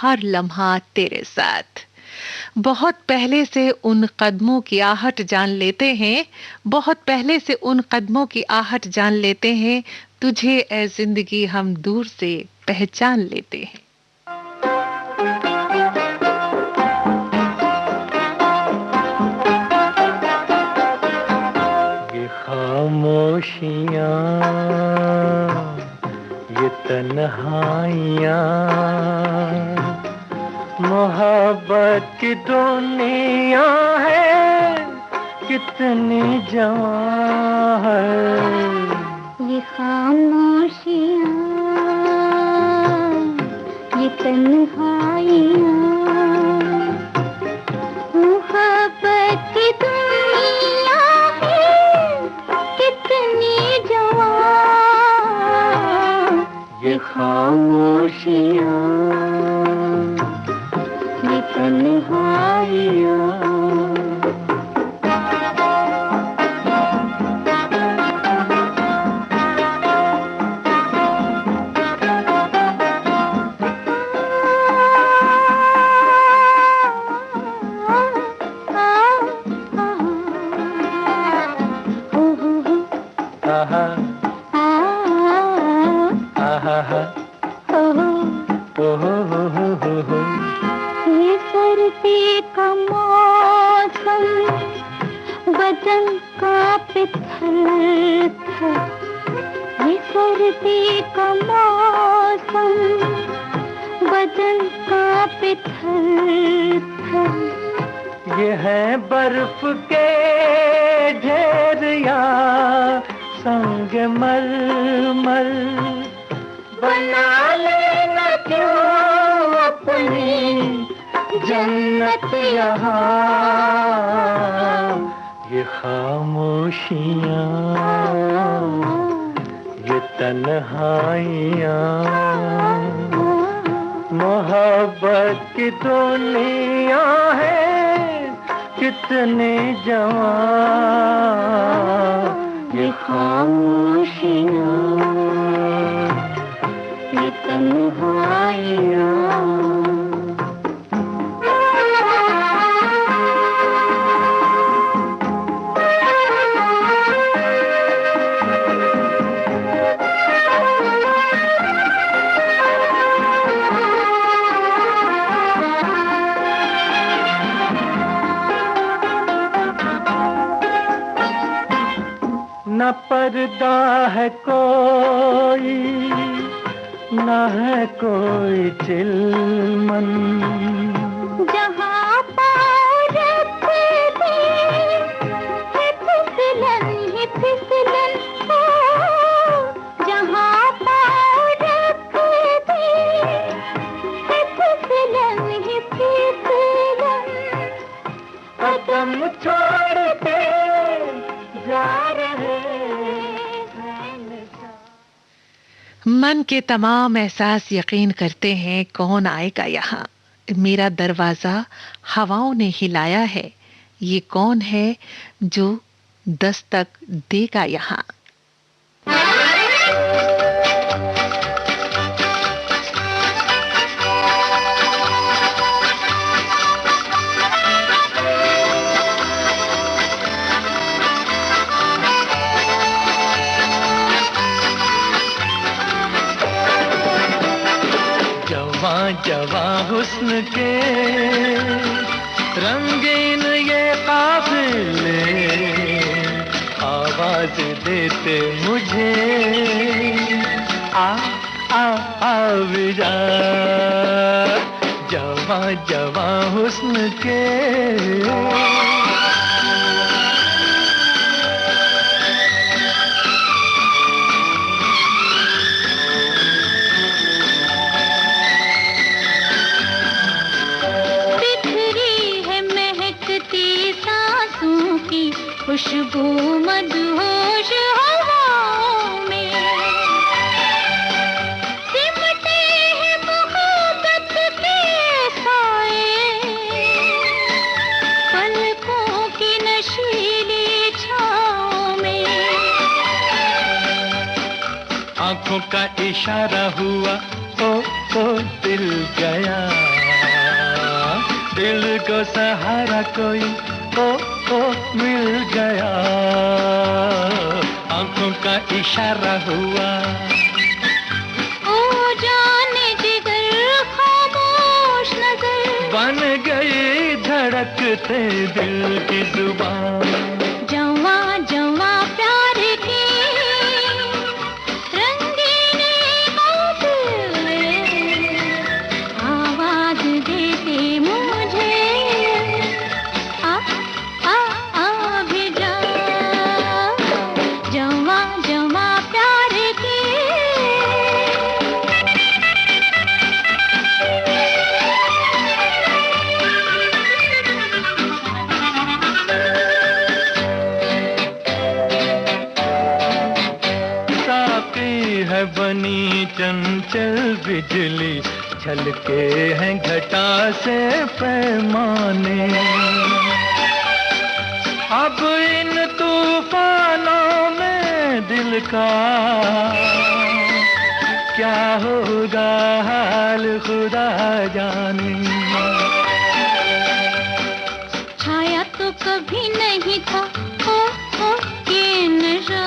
हर लम्हा तेरे साथ। बहुत पहले से उन कदमों की आहट जान लेते हैं, बहुत पहले से उन कदमों की आहट जान लेते हैं, तुझे ए जिंदगी हम दूर से पहचान लेते हैं। ये खामोशियाँ, ये तन्हाइयाँ, मोहब्बत की दुनिया है, कितनी जवां है। ये खामोशियाँ, ये तन्हाइयाँ, मोहब्बत की दुनिया है, कितनी जवां। ये खामोशियाँ, ये तन्हाइयाँ। ये सर्दी का मौसम, बदन कांपे थर-थर। ये सर्दी का मौसम, बदन कांपे थर-थर। ये है बर्फ के ढेरिया संग मरमर, बना लेना क्यों अपनी जन्नत यहाँ। ये खामोशियाँ, ये तन्हाइयाँ, मोहब्बत की दुनिया है, कितने जवां। ये खामोशियाँ, ये तन्हाइयाँ। न पर्दा है कोई, न है कोई चिलमन, जहाँ पाँव रख दे है फिसलन ही फिसलन। हो जहाँ पाँव रख दे है फिसलन ही फिसलन। कदम छोड़ते जा रहे मन के तमाम एहसास यकीन करते हैं, कौन आएगा यहाँ। मेरा दरवाजा हवाओं ने हिलाया है, ये कौन है जो दस्तक देगा यहाँ। जवां हुस्न के रंगीन ये काफिले, आवाज देते मुझे आ आ आ विजा। जवां हुस्न के खुशबू मदहोश हवाओं में, सिमटे हैं मोहब्बत के साए, पलकों की नशीली छाँव में। आंखों का इशारा हुआ, ओ दिल गया। दिल को सहारा कोई ओ मिल गया, आंखों का इशारा हुआ। ओ जाने जिगर खामोश नजर, बन गई धड़कते दिल की जुबान। जवा जवा प्यार की रंगीन बातें आवाज देते मुझे, आ आ आ भी जा। जवा जवा प्यार की है बनी चंचल बिजली, छलके हैं घटा से पैमाने। अब इन तूफानों में दिल का क्या होगा हाल खुदा जाने। छाया तो कभी नहीं था ओ ये नशा,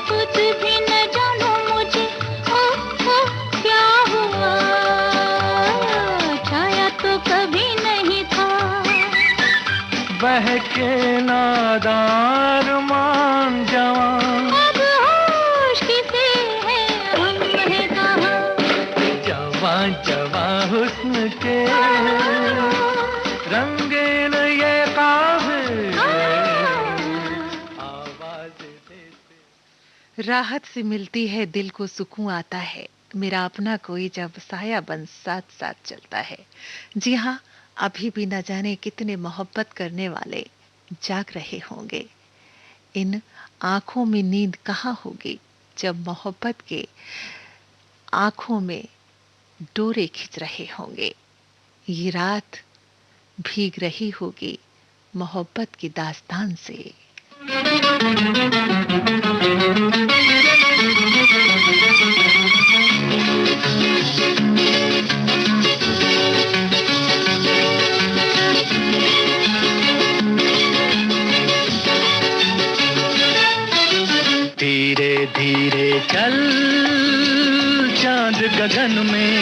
कुछ भी न जानो मुझे ओ क्या हुआ। छाया तो कभी नहीं था, बहके नादार मान जवान। अब होश किसे है हम है कहाँ। जवां जवां हुस्न के रंगीन ये काफिले, आवाज देते। राहत से मिलती है दिल को सुकून आता है, मेरा अपना कोई जब साया बन साथ साथ चलता है। जी हाँ, अभी भी न जाने कितने मोहब्बत करने वाले जाग रहे होंगे। इन आंखों में नींद कहाँ होगी जब मोहब्बत के आंखों में डोरे खिंच रहे होंगे। ये रात भीग रही होगी मोहब्बत की दास्तान से। धीरे धीरे चल चांद गगन में,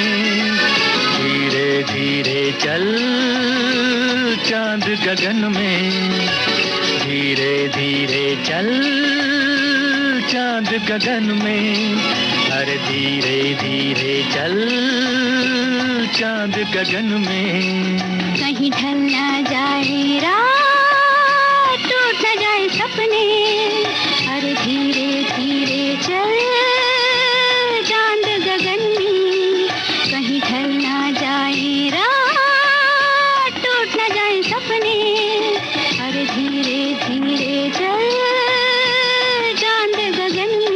धीरे धीरे चल चांद गगन में, धीरे धीरे चल चांद गगन में। अरे धीरे धीरे चल चांद गगन में। कहीं ढल ना जाए रात, टूट ना जाए सपने। अरे धीरे धीरे चल चांद गगन में, कहीं ढल ना जाए रात, टूट ना जाए सपने। अरे धीरे धीरे चल चांद गगन में।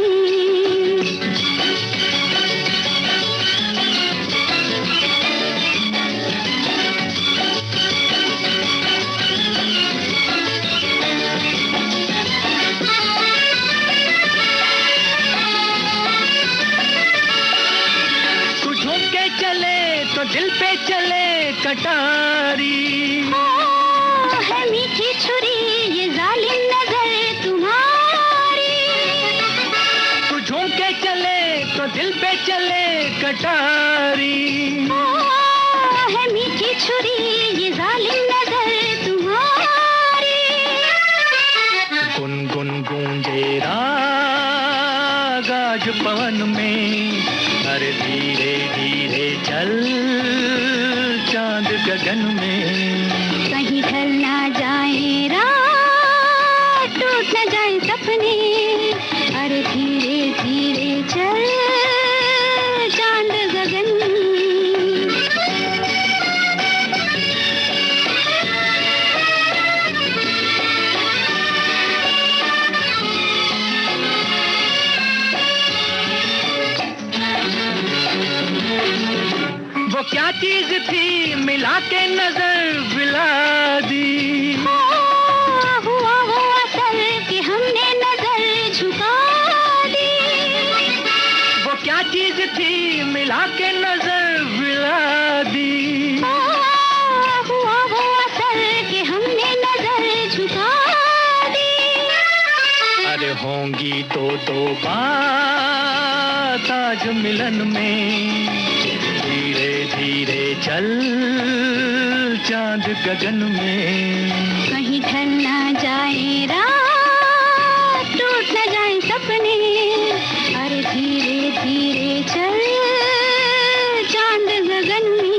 तो दिल पे चले कटारी, है मीठी छुरी ये जालिम नजर तुम्हारी। तू झूम के चले तो दिल पे चले कटारी, है मीठी छुरी ये जालिम नजर तुम्हारी। गुनगुन गूंजे राग आज पवन में। अरे धीरे धीरे चल चांद गगन में। कहीं ढल ना जाए रात, टूट ना जाए सपने। अरे धीरे धीरे चल चांद गगन में। वो क्या चीज थी मिला के नजर मिला दी। हुआ वो असर कि हमने नजर झुका दी। वो क्या चीज थी मिला के नजर मिला दी। होंगी दो दो बात आज मिलन में। धीरे धीरे चल चांद गगन में, कहीं ढल ना जाए रात, टूट न जाए सपने। अरे धीरे धीरे चल चांद गगन में।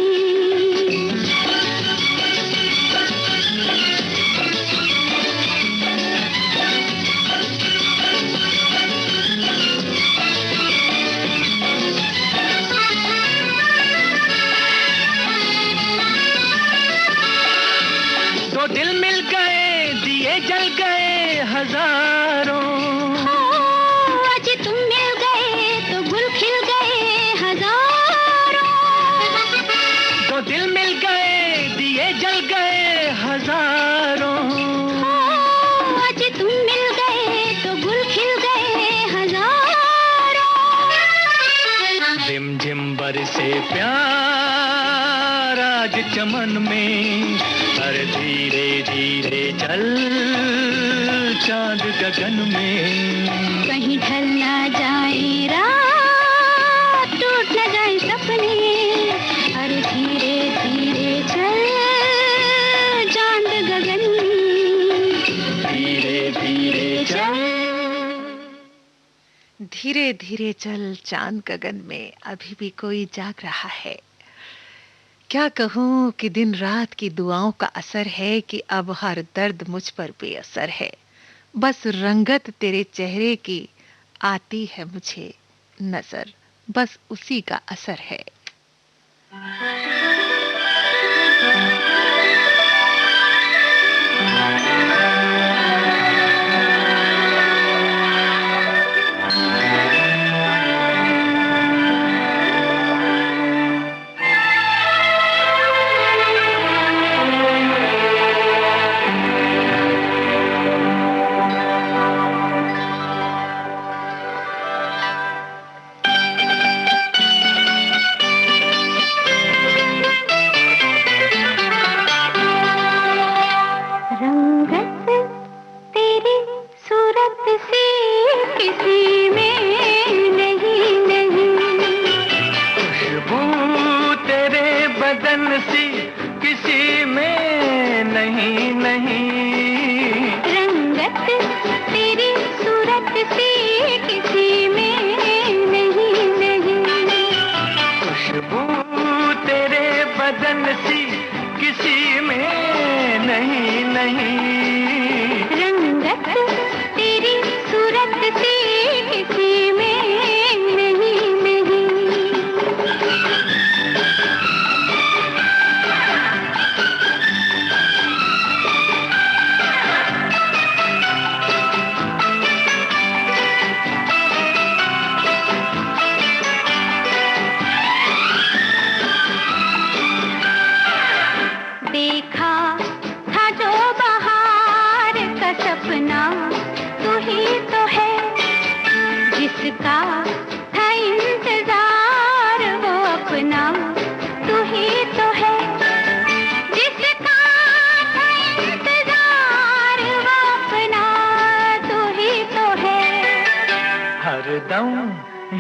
दो दिल मिल गए, दिए जल गए हजारों। आज तुम मिल गए तो गुल खिल गए हजारों। दो दिल मिल गए, दिए जल गए हजारों। आज तुम मिल गए तो गुल खिल गए हजारों। रिम झिम बरसे प्यार आज चमन में। पर धीरे धीरे चल चांद गगन में, कहीं ढल ना जाए रात, टूट न जाए सपने। अरे धीरे धीरे चल चांद गगन में। धीरे धीरे चल। धीरे धीरे चल चांद गगन में, अभी भी कोई जाग रहा है। क्या कहूँ कि दिन रात की दुआओं का असर है कि अब हर दर्द मुझ पर बेअसर है। बस रंगत तेरे चेहरे की आती है मुझे नजर, बस उसी का असर है।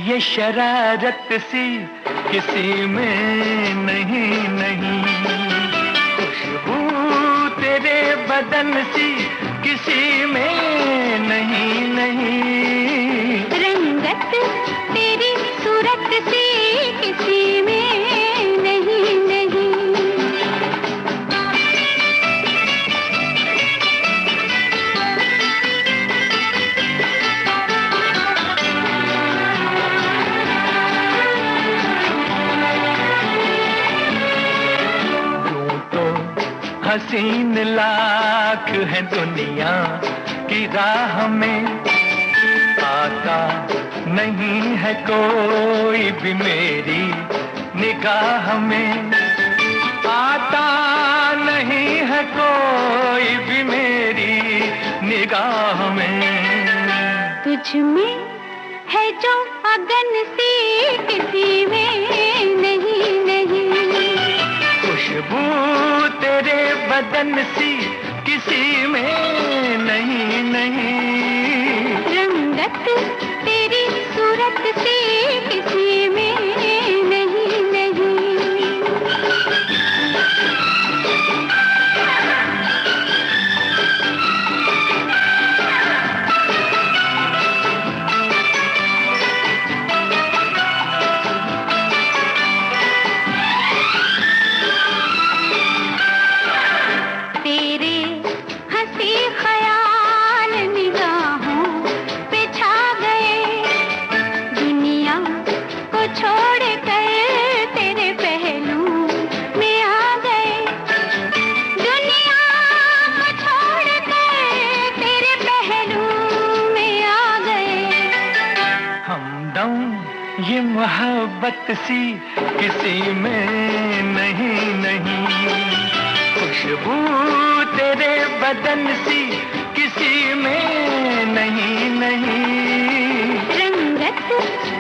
ये शरारत सी किसी में नहीं नहीं, खुशबू तेरे बदन सी किसी में नहीं नहीं, रंगत तेरी सूरत सी किसी में नहीं नहीं। हसीन लाख है दुनिया की राह में, आता नहीं है कोई भी मेरी निगाह में, आता नहीं है कोई भी मेरी निगाह में। तुझ में है जो अगन सी किसी में नहीं नहीं, खुशबू तेरे बदन सी किसी में नहीं नहीं, रंग सूरत सी किसी में नहीं नहीं, खुशबू तेरे बदन सी किसी में नहीं नहीं, रंगत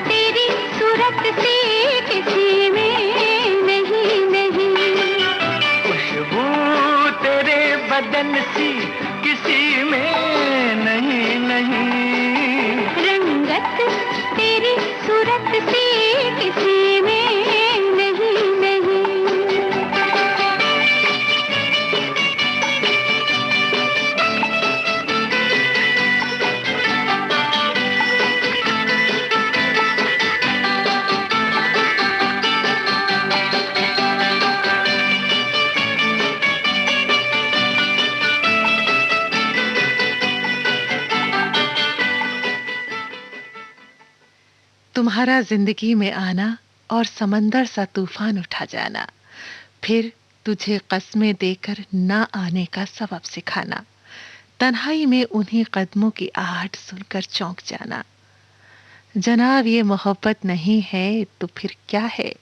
तेरी सूरत सी किसी में नहीं नहीं, खुशबू तेरे बदन सी किसी में नहीं नहीं, रंगत तेरी सूरत सी किसी में नहीं नहीं। तुम्हारा जिंदगी में आना और समंदर सा तूफान उठा जाना, फिर तुझे कस्में देकर ना आने का सबब सिखाना, तन्हाई में उन्हीं कदमों की आहट सुनकर चौंक जाना। जनाब ये मोहब्बत नहीं है तो फिर क्या है?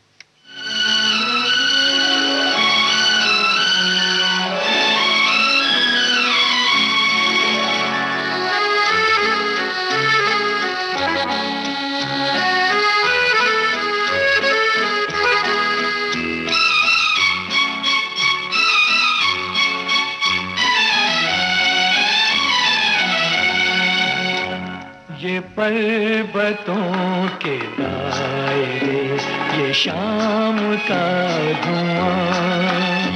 ये पर्वतों के दायरे, ये शाम का धुआं,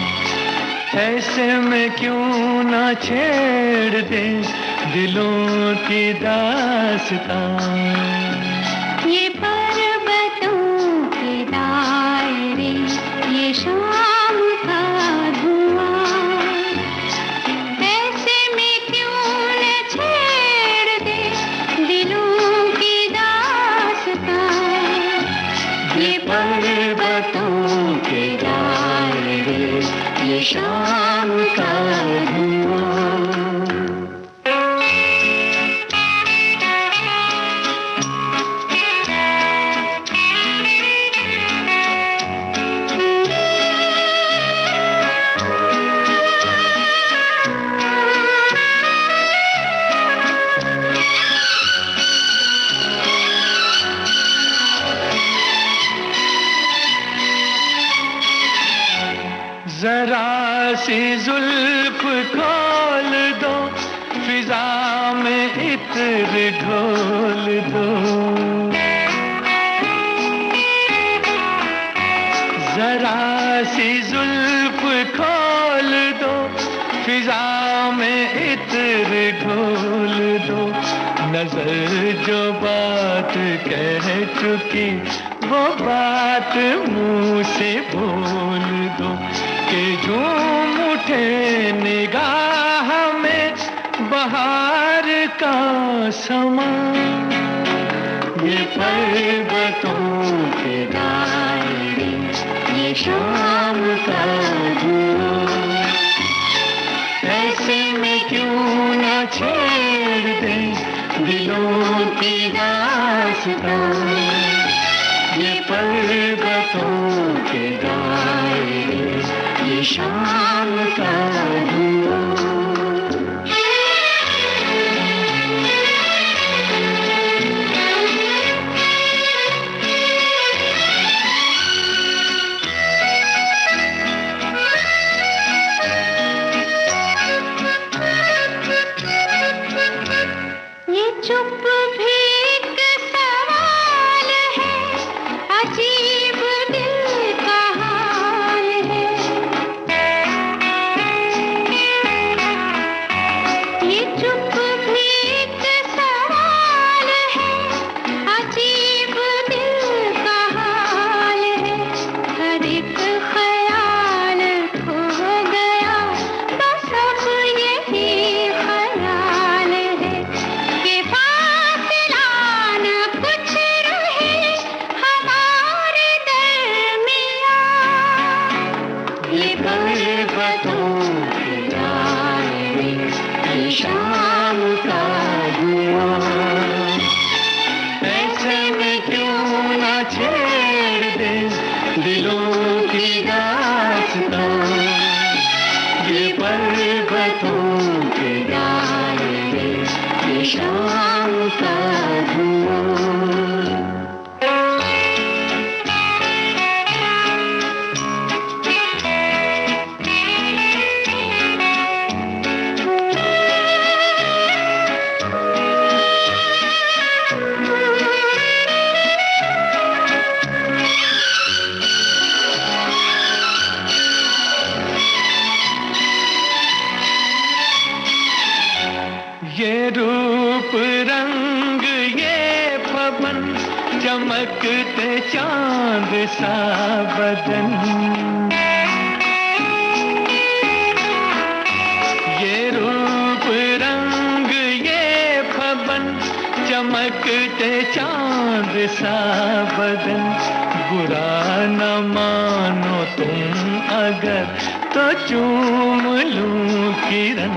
ऐसे में क्यों ना छेड़ दे दिलों की दास्तां। ये पर्वतों के दायरे, ये शाम का धुआं, ऐसे में क्यों न छेड़ दे दिलों की दास्तां। ये पर्वतों के दायरे, ये शाम का धुआं। जरा सी जुल्फ खोल दो, फिजा में इत्र ढोल दो, जरा सी जुल्फ खोल दो, फिजा में इत्र ढोल दो, नजर जो बात कह चुकी वो बात मुंह से बोल दो, के झूम उठे निगाह में बहार का समा। ये पर्वतों के दायरे, ये शाम का धुआं, ऐसे में क्यों ना छेड़ दे दिलों की दास्तां। ये पर्वतों के दायरे, ये शाम का धुआं। ये चुप भी एक सवाल है, अजीब दिल का हाल है। ये चुप भी एक सवाल है, अजीब दिल का हाल है। हर एक ख्याल खो गया तो सब यही ख्याल है, कि फासला न कुछ रहे हमारे दरमियां। ये पर्वतों के दायरे, ये शाम का धुआं, ऐसे में क्यों ना छेड़ दे दास्तां, ये पर्वतों के दायरे, ये शाम का धुआं। ये रूप रंग ये पवन, चमकते चांद सा बदन, ये रूप रंग ये पवन, चमकते चांद सा बदन। बुरा न मानो तुम अगर तो चूम लूं किरण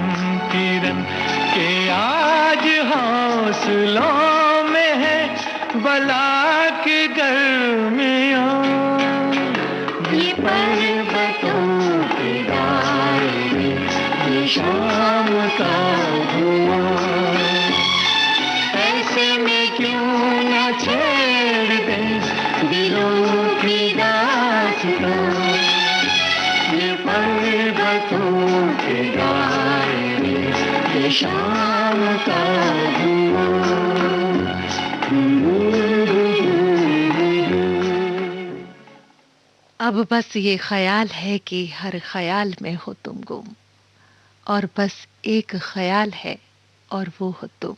किरण के आज हौसलों में है बला की गर्मियाँ। ये पर्वतों के दायरे, ये शाम का धुआं, ऐसे में क्यों न छेड़ दे दिलों की दास्तां। ये पर्वतों के दायरे, ये शाम का धुआं। अब बस ये ख्याल है कि हर ख्याल में हो तुम गुम, और बस एक ख्याल है और वो हो तुम।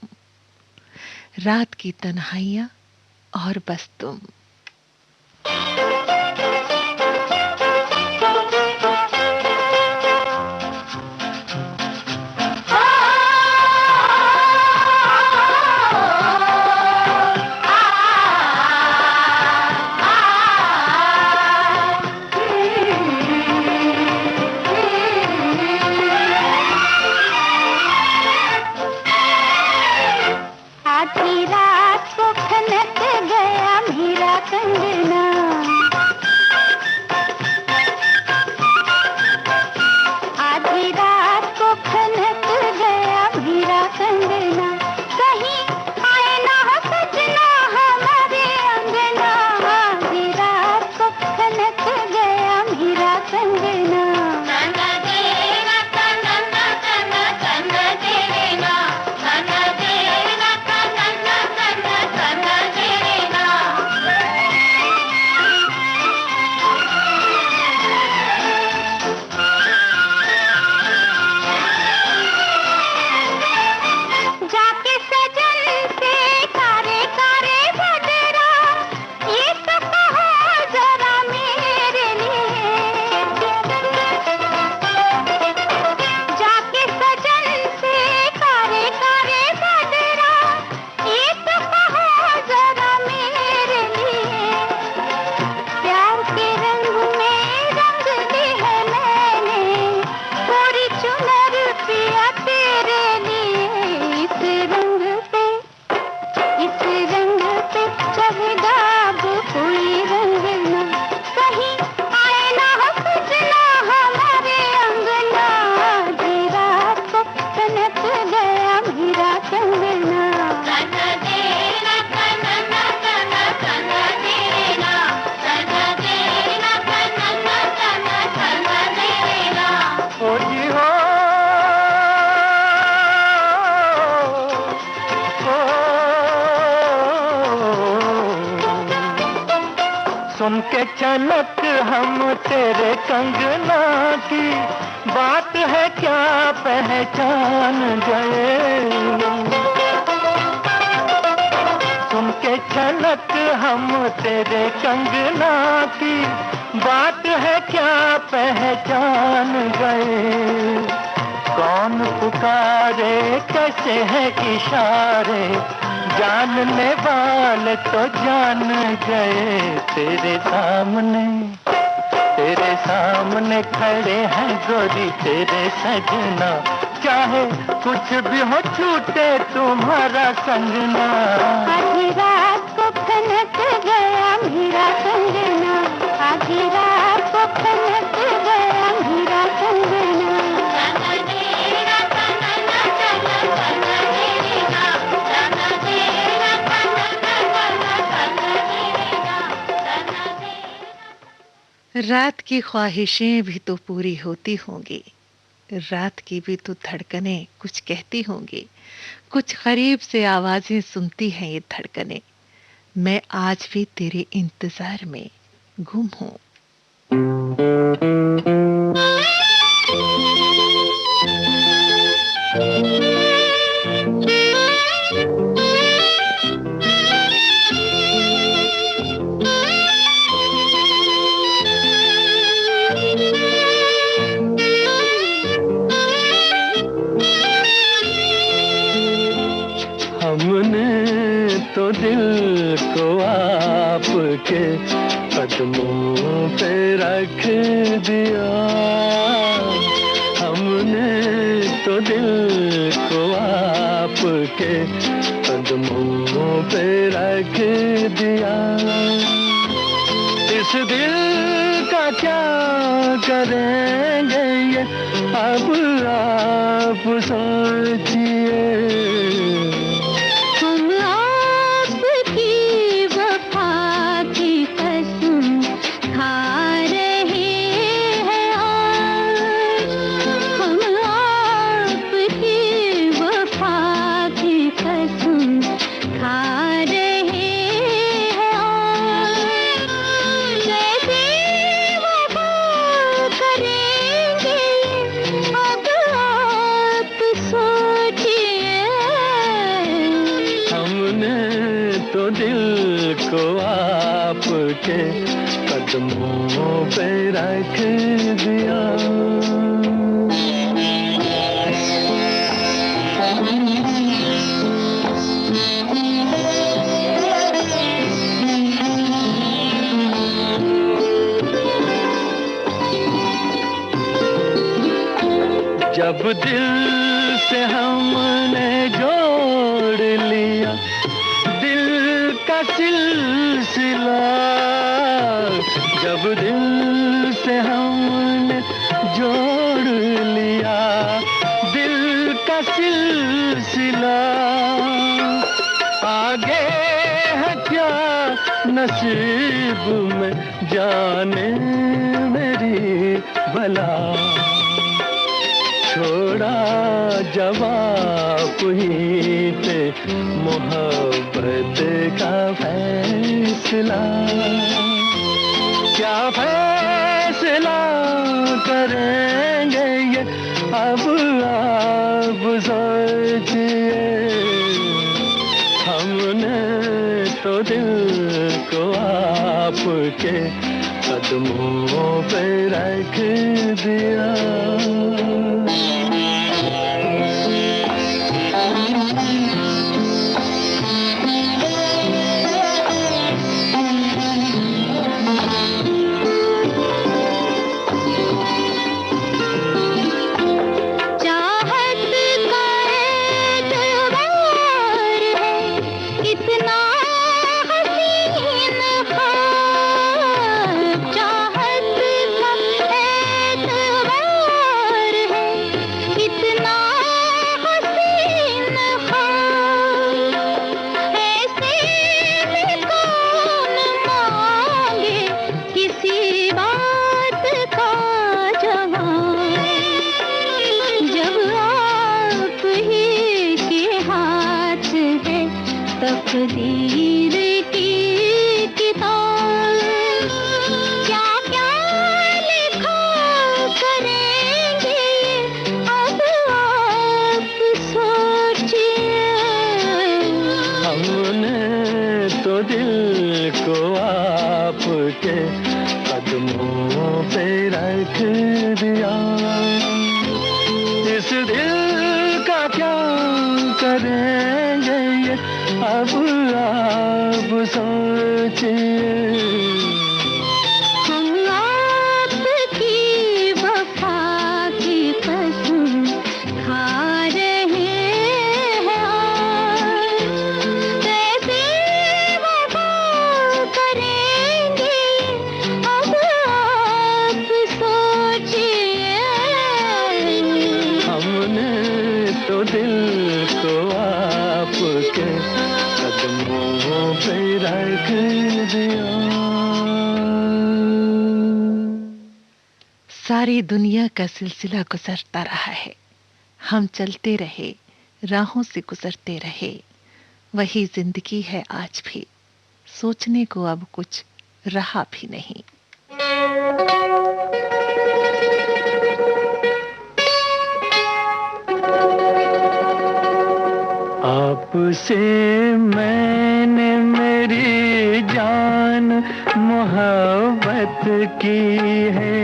रात की तन्हाइयाँ और बस तुम। आधी रात को खनक गया मेरा कंगना, आधी रात को खनक गया मेरा कंगना। कहीं आए ना हो सजना हमारे अंगना, आधी रात को खनक गया मेरा कंगना। जाके सजन से कारे कारे बदरा, ये तो कहो जरा मेरे लिए। जाके सजन से कारे कारे बदरा, ये तो कहो जरा मेरे लिए। प्यार के रंग में रंग दी है मैंने, पूरी चुनर पिया तेरे लिए। इस रंग पे चढ़ेगा अब कोई रंग ना, कहीं आए ना हो सजना हमारे अंगना। आधी रात को कनक गया मेरा कंगना। ओ जी हो, सुन के चलक हम तेरे कंगना की, बात है क्या पहचान गए। सुन के छलक हम तेरे कंगना की, बात है क्या पहचान गए। कौन पुकारे कैसे है इशारे, जानने वाले तो जान गए। तेरे सामने खड़े हैं गोरी तेरे सजना, चाहे कुछ भी हो छूटे तुम्हारा संगना। आधी रात को खनक गया मेरा कंगना, आधी रात को खनक गया रात की ख्वाहिशें भी तो पूरी होती होंगी, रात की भी तो धड़कनें कुछ कहती होंगी, कुछ करीब से आवाजें सुनती हैं ये धड़कनें। मैं आज भी तेरे इंतजार में गुम हूँ। हमने तो दिल को आपके कदमों पे रख दिया, हमने तो दिल को आपके कदमों पे रख दिया। इस दिल का क्या करेंगे ये अब आप सोचिए। तो दिल को आपके कदमों पे रख दिया। जब दिल से हमने जोड़ लिया दिल का सिलसिला, जब दिल से हमने जोड़ लिया दिल का सिलसिला, आगे है क्या नसीब में जाने मेरी भला। छोड़ा जवाब ही पे मोहब्बत का फैसला, क्या फैसला करेंगे ये अब आप सोचिए। हमने तो दिल को आपके कदमों पे रख दिया। तकदीर की किताब क्या क्या लिखा करेंगे अब आप सोचिए। हमने तो दिल को आपके कदमों पे रख दिया। इस दिल का क्या करेंगे ये अब आप सोचिए। हम आपकी वफा की कसम खा रहे हैं आज, कैसे वफा करेंगे अब आप सोचिए। सारी दुनिया का सिलसिला गुजरता रहा है, हम चलते रहे, राहों से गुजरते रहे। वही जिंदगी है आज भी, सोचने को अब कुछ रहा भी नहीं। आपसे मैंने मेरी जान मोहब्बत की है,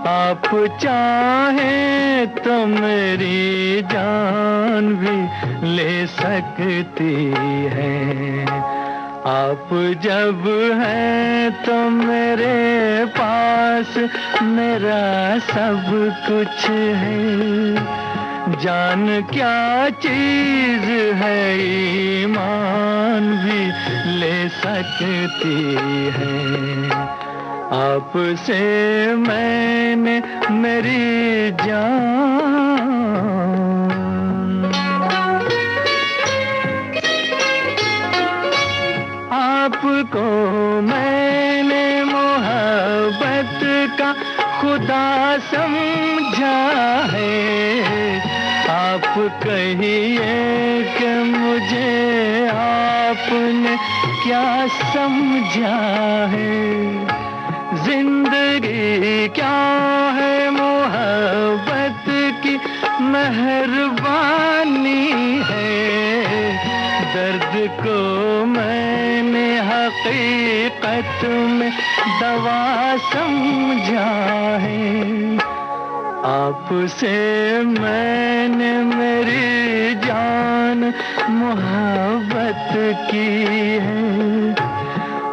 आप चाहें तो मेरी जान भी ले सकती है। आप जब हैं तो मेरे पास मेरा सब कुछ है। जान क्या चीज है ईमान भी ले सकती है। आपसे मैंने मेरी जान, आपको मैंने मोहब्बत का खुदा समझा है। आप कहिए कि मुझे आपने क्या समझा है। जिंदगी क्या है मोहब्बत की मेहरबानी है। दर्द को मैंने हकीकत में दवा समझा है। आपसे मैंने मेरी जान मोहब्बत की है।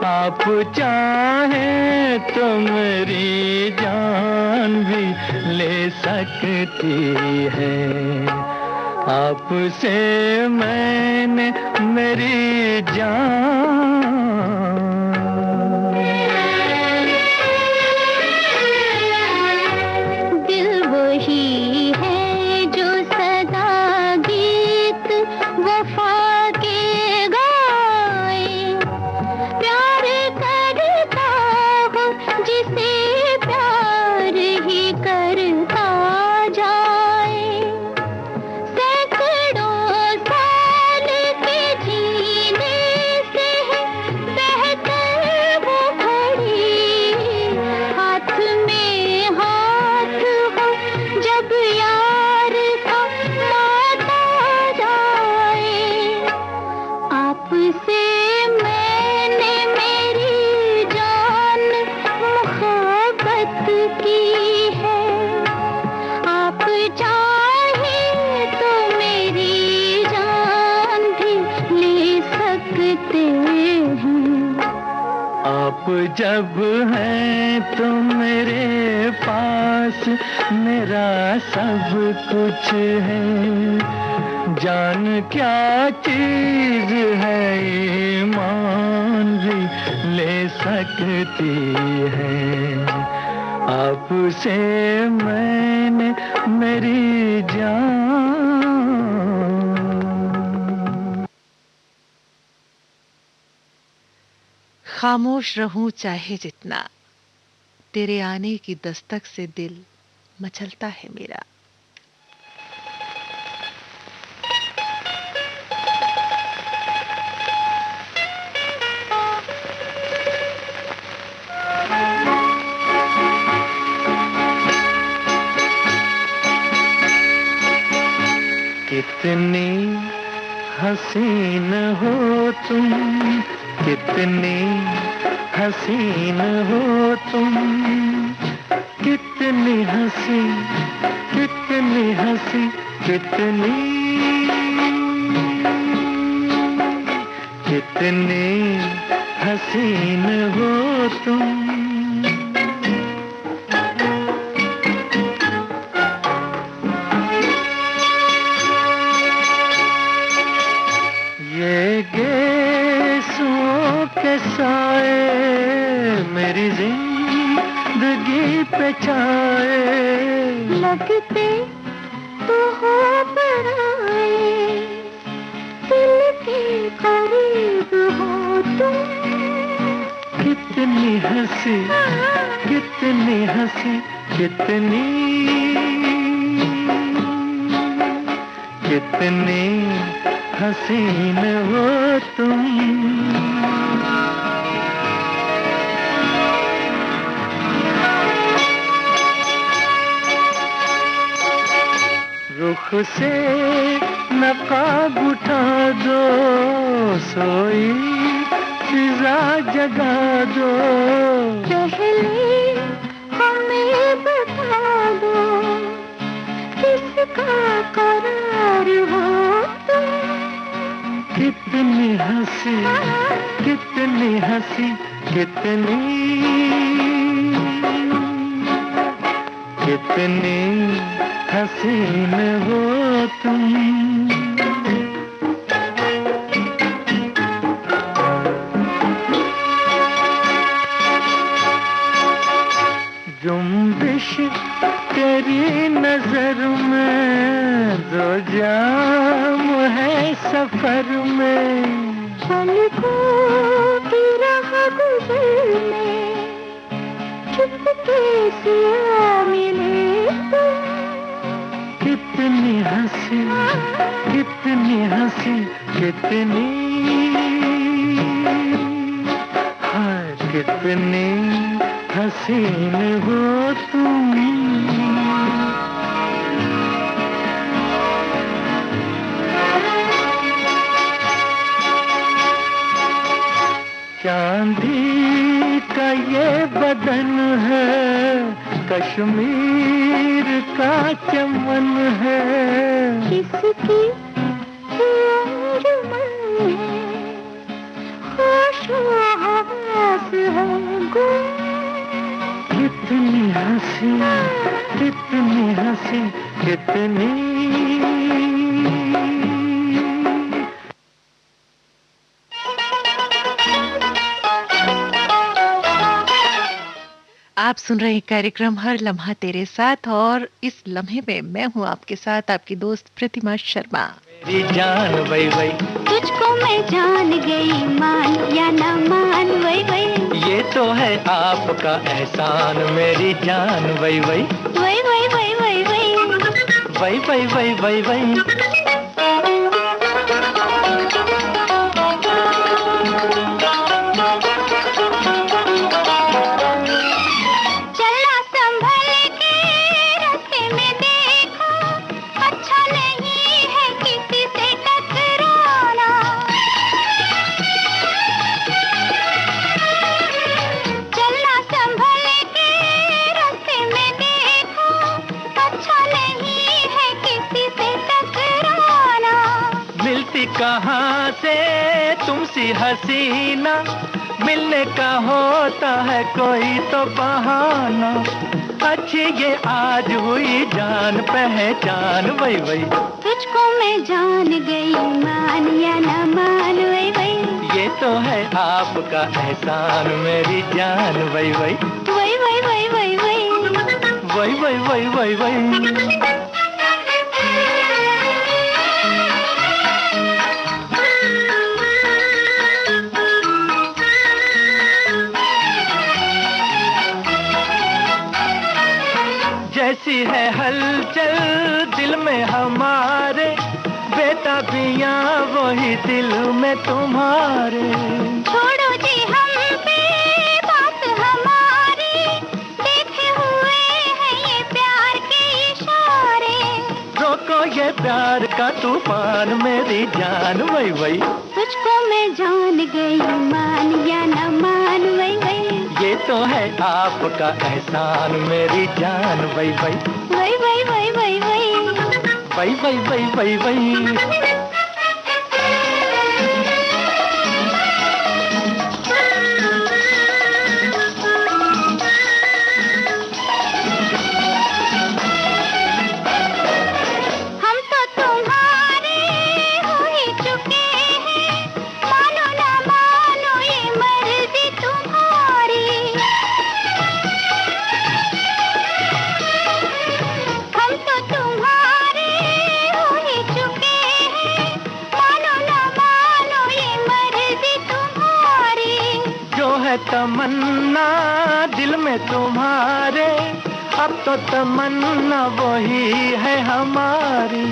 आप चाहें तो मेरी जान भी ले सकती है। आपसे मैंने मेरी जान, जब है तो मेरे पास मेरा सब कुछ है। जान क्या चीज है ईमान भी ले सकती है। आपसे मैंने मेरी जान, खामोश रहूं चाहे जितना, तेरे आने की दस्तक से दिल मचलता है मेरा। कितनी हसीन हो तुम, कितनी हसीन हो तुम, कितनी हंसी, कितनी हंसी, कितनी कितनी हसीन हो तुम। मेरी जिंदगी पे छाए, लगते तो हो पराए, दिल के करीब हो तुम। कितनी हंसी, कितनी हंसी, कितनी कितनी हसीन हो तुम। रुख से नकाब उठा दो, सोई फिजा जगा दो। पहले हमें बता दो, किसका करार हो तुम। कितनी हंसी, कितनी हंसी, कितनी कितनी हसीन हो तुम। जुम्बिश तेरी नजर में, दो जाम है सफर में। पलकों की राह गुजर में चुपके से आ मिले तुम। कितनी हंसी, कितनी हंसी, कितनी हाय, कितनी हसीन हो तुम। चांदी का ये बदन है, कश्मीर का चमन है। किसकी अंजुमन है, खुशहास है गुल। कितनी हंसी, कितनी हंसी, कितनी आप सुन रहे हैं कार्यक्रम हर लम्हा तेरे साथ और इस लम्हे में मैं हूं आपके साथ आपकी दोस्त प्रतिमा शर्मा। मेरी जान वही वही, तुझको मैं जान गई, मान या न मान वही वही। ये तो है आपका एहसान मेरी जान वही वही, वही वही वही वही वही वही वही वही वही वही। चलना संभल के रास्ते में देखो, अच्छा नहीं है किसी से टकराना। चलना संभल के रास्ते में देखो, अच्छा नहीं है किसी से टकराना। मिलती कहाँ से तुमसी हसीना, मिलने का होता है कोई तो बहाना। अच्छी ये आज हुई जान पहचान वही वही, तुझको मैं जान गई, मान या न मान वही वही। ये तो है आपका एहसान मेरी जान वही वही, वही वही वही वही वही वही वही वही वही वही। जैसी है हलचल दिल में हमारे, बेताबियां वही दिल में तुम्हारे। छोड़ो जी हम पे बात हमारी, देखे हुए हैं ये प्यार के इशारे। रोको ये प्यार का तूफान मेरी जान वही वही, तुझको मैं जान गई, मान या न मान वही वही। ये तो है आपका एहसान मेरी जान वही वही, वही वही वही वही वही वही वही वही वही। हम तो तुम्हारे हो ही चुके हैं, मानो ना मानो ये मर्जी तुम्हारी। हम तो तुम्हारे हो ही चुके हैं, तमन्ना दिल में तुम्हारे, अब तो तमन्ना वही है हमारी।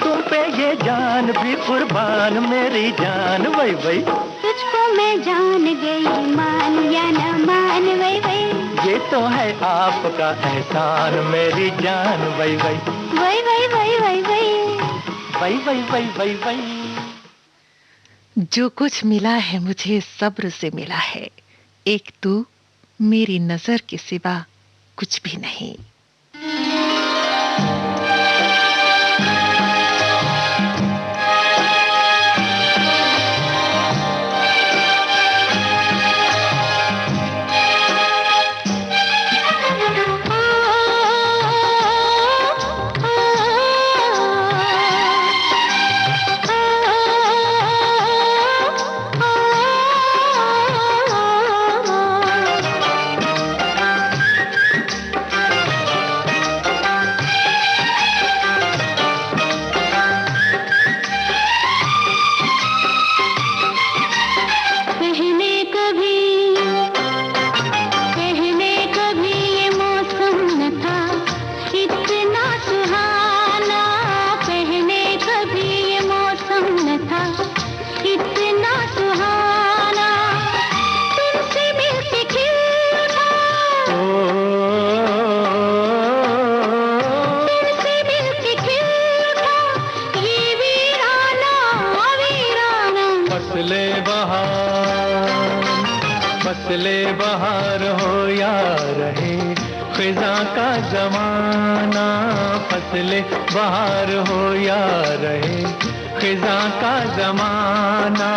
तुम पे ये जान भी कुर्बान मेरी जान, वही वही। तुझको मैं जान गई, मान या न मान, वही वही। ये तो है आपका एहसान मेरी जान, वही वही वही वही वही वही वही वही वही वही वही। जो कुछ मिला है मुझे सब्र से मिला है, एक तू मेरी नजर के सिवा कुछ भी नहीं। फसले बहार हो या रहे खिज़ां का ज़माना, फसले बहार हो या रहे खिज़ां का ज़माना।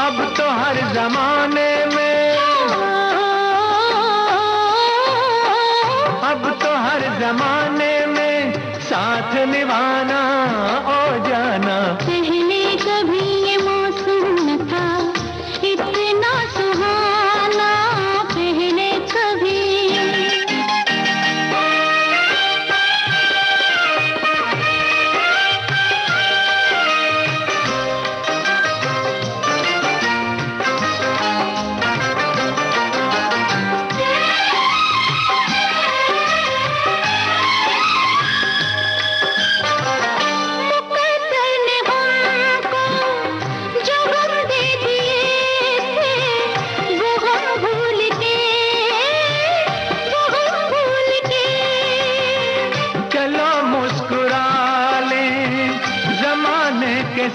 अब तो हर ज़माने में, अब तो हर ज़माने में साथ निभाना ओ जाना। पहले कभी ये मौसम न था इतना सुहाना, पहले कभी।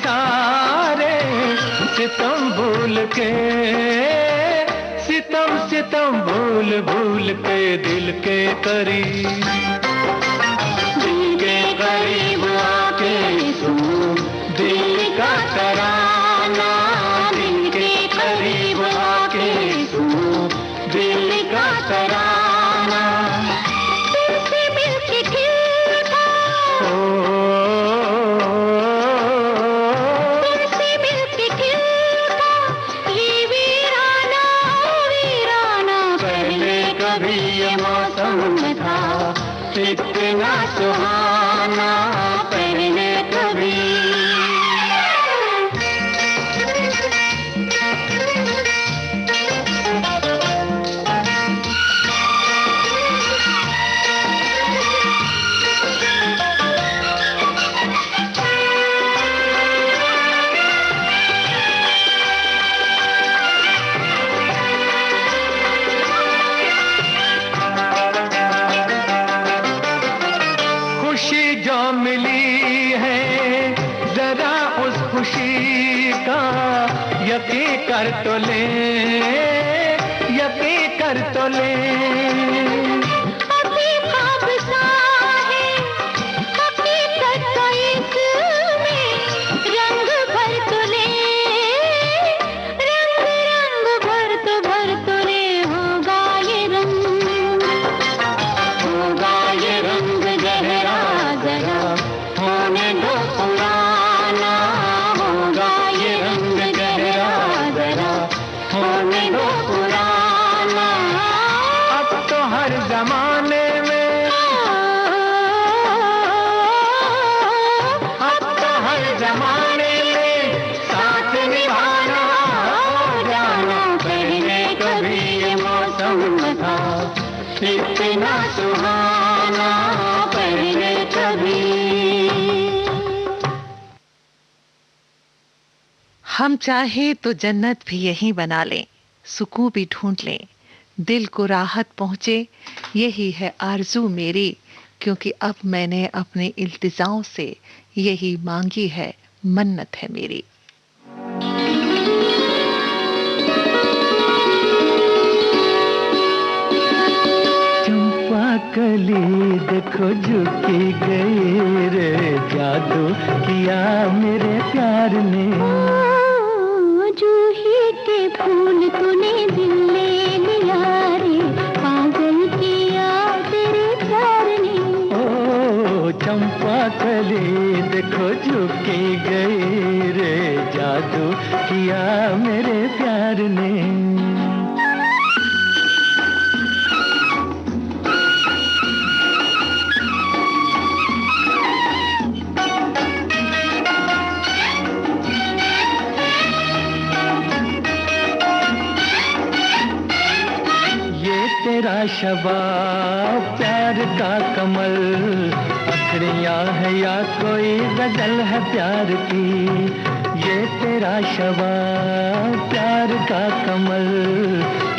सारे सितम भूल के, सितम सितम भूल भूल के दिल के करीब, दिल के करीब आके सुनो दिल का तराना, दिल के करीब आके सुनो दिल का तराना। तुमसे मिलके खिलता, इतना सुहाना पहले कभी। खुशी जो मिली है जरा उस खुशी का यकीन कर तो ले, यकीन कर तो ले। अभी ख्वाब सा है हकीकत का इसमें, रंग भर तो ले, रंग रंग भर तो ले। होगा ये रंग, होगा ये रंग गहरा जरा होने दो पुराना, होगा ये रंग गहरा जरा होने दो पुराना। अब तो हर जमा सुहाना पहले कभी। हम चाहे तो जन्नत भी यहीं बना लें, सुकून भी ढूंढ लें, दिल को राहत पहुंचे, यही है आरज़ू मेरी, क्योंकि अब मैंने अपने इल्तिजाओं से यही मांगी है, मन्नत है मेरी। चंपा कली देखो झुकी गई रे, जादू किया मेरे प्यार ने। जूही के फूल तूने दिल ले लिया रे, पागल किया तेरे प्यार ने। ओ चंपा कली देखो झुकी गई रे, जादू किया मेरे प्यार ने। तेरा शबाब प्यार का कमल, अखड़ियाँ है या कोई गजल है प्यार की। ये तेरा शबाब प्यार का कमल,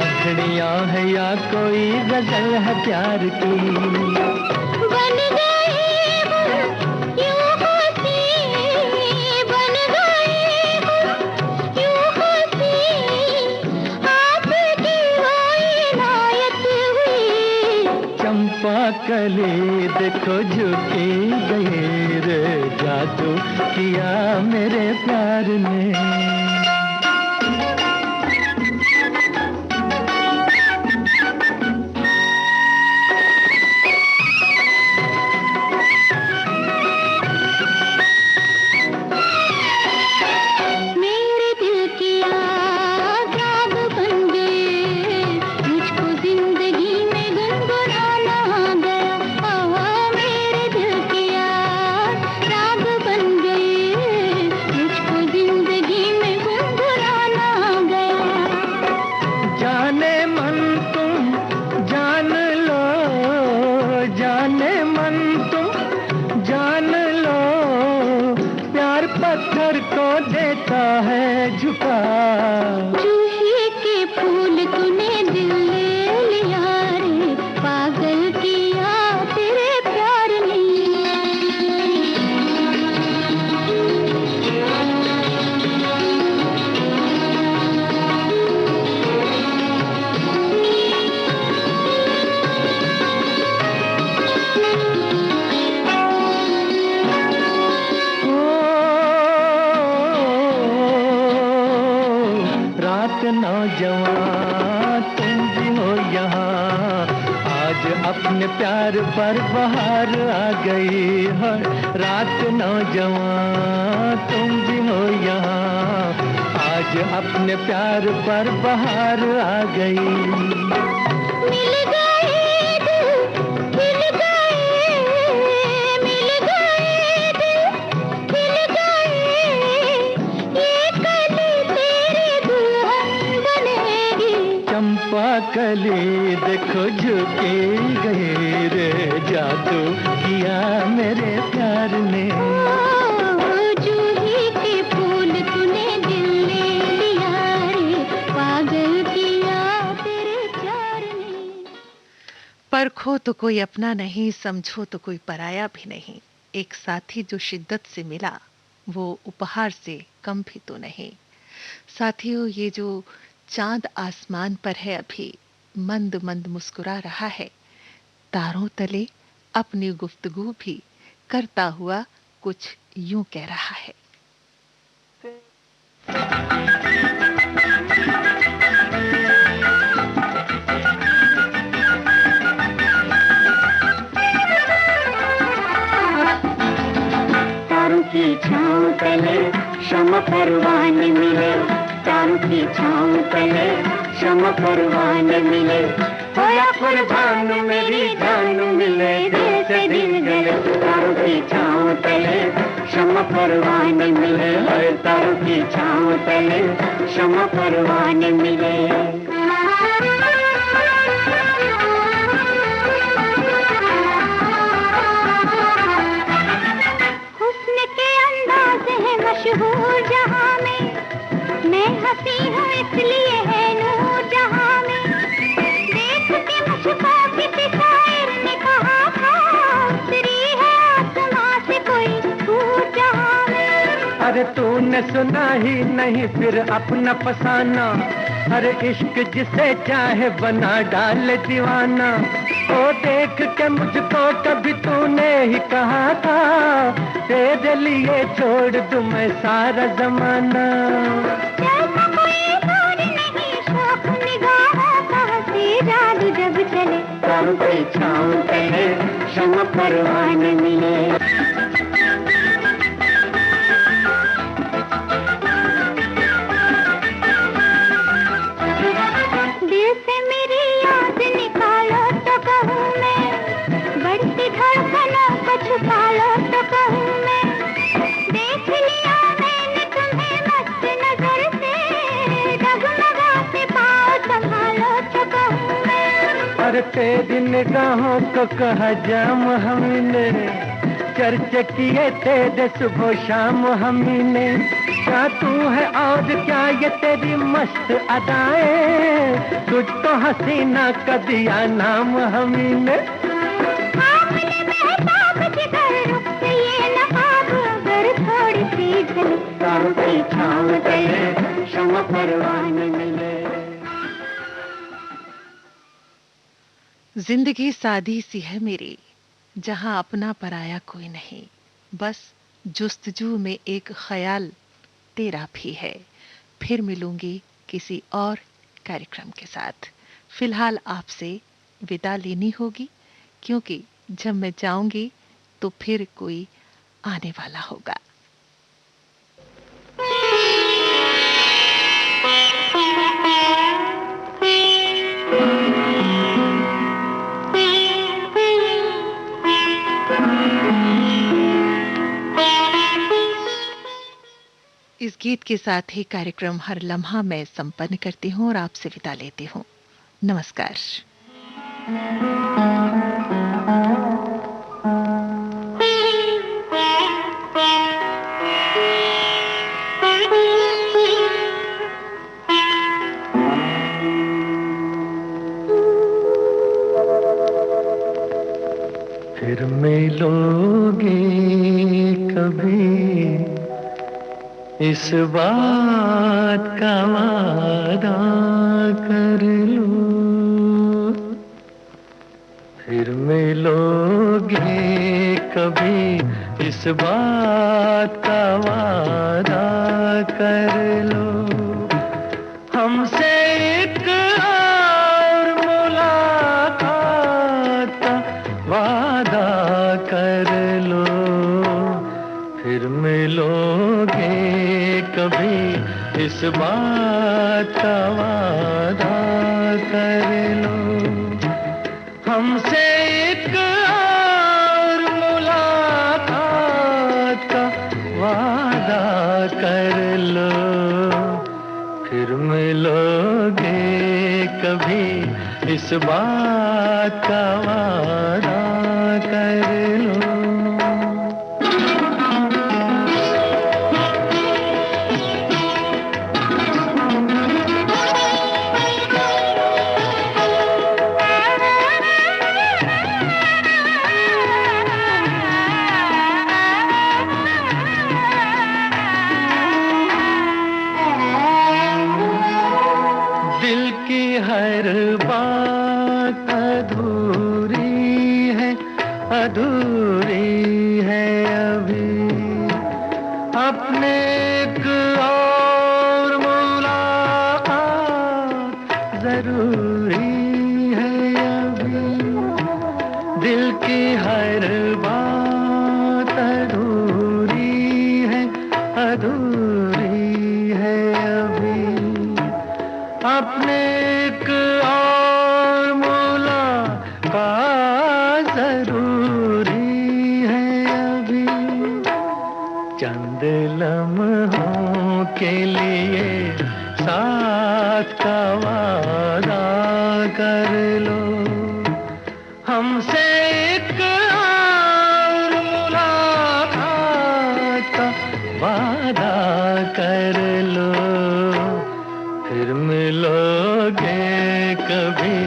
अखड़ियाँ है या कोई गजल है प्यार की। बन गए यूं हंसी, बन गए यूं हंसी, आपकी वो इनायत हुई। चंपा कली देखो झुकी गई रे, जादू किया मेरे प्यार ने। पत्थर को देता है झुका। जूही के फूल तूने दिल ले लिया रे, पागल किया तेरे प्यार ने। नौजवान तुम भी हो यहाँ, आज अपने प्यार पर बहार आ गई है। रात नौजवान तुम भी हो यहाँ, आज अपने प्यार पर बहार आ गई। मिल गए दिल, मिल गए, मिल गए दिल, मिल गए, ये कली तेरी दुल्हन बनेगी। चंपा कली देखो झुकी गई रे, जादू किया मेरे प्यार ने। जूही के फूल तूने दिल ले लिया रे, पागल किया तेरे प्यार ने। परखो तो कोई अपना नहीं, समझो तो कोई पराया भी नहीं। एक साथी जो शिद्दत से मिला, वो उपहार से कम भी तो नहीं। साथियों, ये जो चांद आसमान पर है अभी, मंद मंद मुस्कुरा रहा है, तारों तले अपनी गुफ्तगू भी करता हुआ कुछ यूं कह रहा है। तारों की छाँव तले शम्मा परवाने मिले, तारों की छाँव तले शम्मा परवाने मिले। होया कुर्बान मेरी जान मिले, दिल से दिल गले। तारों की छाँव तले शम्मा परवाने मिले, तारों की छाँव तले शम्मा परवाने मिले। अरे तूने सुना ही नहीं फिर अपना फसाना, हर इश्क जिसे चाहे बना डाले दीवाना। ओ देख के मुझको कभी तूने ही कहा था, तेरे लिए छोड़ दूं मैं सारा जमाना। जैसा कोई दूर नहीं शौक निगाहों का हंसी जादू जब चले, चारों पे छाँव तले शम्मा परवान मिले। दिल से मेरी याद निकालो तो कहूँ मैं, बढ़ती धड़कनों को छुपा लो तो कहूँ मैं। देख लिया मैंने तुम्हें मस्त नजर से, डगमगाते पाँव संभालो तो कहूँ मैं। अरे तेरी निगाहों को कहा जाम हमने, चर्चे किए तेरे सुबह शाम हमने। क्या तू है और क्या ये तेरी मस्त अदाएं, तुझ तो हसीना का दिया नाम हमने। आपने महताब जिगर रुख से ये नकाब अगर थोड़ी सी झली, चारों पे छाँव तले शम्मा परवान मिले। जिंदगी सादी सी है मेरी, जहां अपना पराया कोई नहीं, बस जुस्तजू में एक ख्याल तेरा भी है। फिर मिलूंगी किसी और कार्यक्रम के साथ। फिलहाल आपसे विदा लेनी होगी, क्योंकि जब मैं जाऊंगी तो फिर कोई आने वाला होगा। इस गीत के साथ ही कार्यक्रम हर लम्हा मैं संपन्न करती हूँ और आपसे विदा लेती हूँ। नमस्कार। फिर मिलोगे कभी इस बात का वादा कर लो, फिर मिलोगे कभी इस बात का वादा कर लो। हमसे एक और मुलाकात का वादा कर लो, फिर मिलोगे कभी इस बात का वादा कर लो। हमसे एक और मुलाकात का वादा कर लो, फिर मिलोगे कभी इस बात का वादा कर लो। हर बात अधूरी है, अधूरी है अभी, अपने एक और मुलाकात जरूरी है अभी। दिल की हर बात अधूरी है, अधूरी है अभी, अपने एक और मुलाकात जरूरी है अभी। चंद लम्हों के लिए साथ का वादा कर लो, हमसे एक और मुलाकात का वादा कर लो, फिर मिलोगे कभी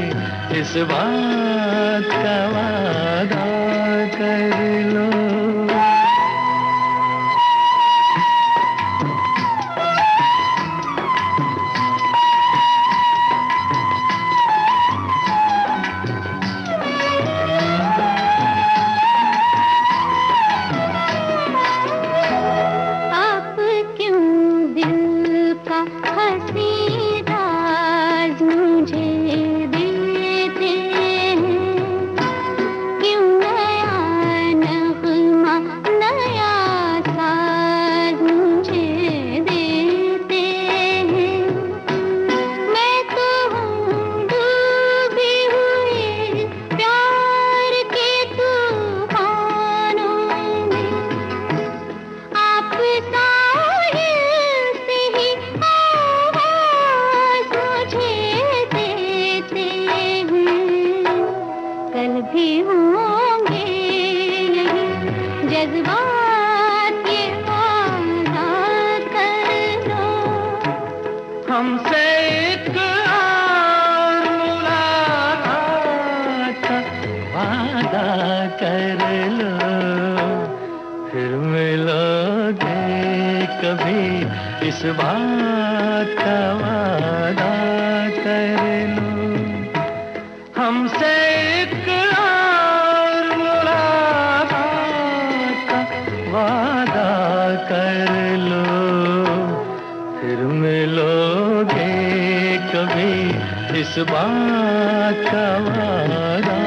इस बात का वादा कर लो। जज्बात ये वादा कर लो। हमसे एक और मुलाकात का वादा कर लो, फिर मिलोगे कभी, इस बात का वादा कर लो। हमसे एक और मुलाकात का वादा कर लो, फिर मिलोगे कभी, इस बात का वादा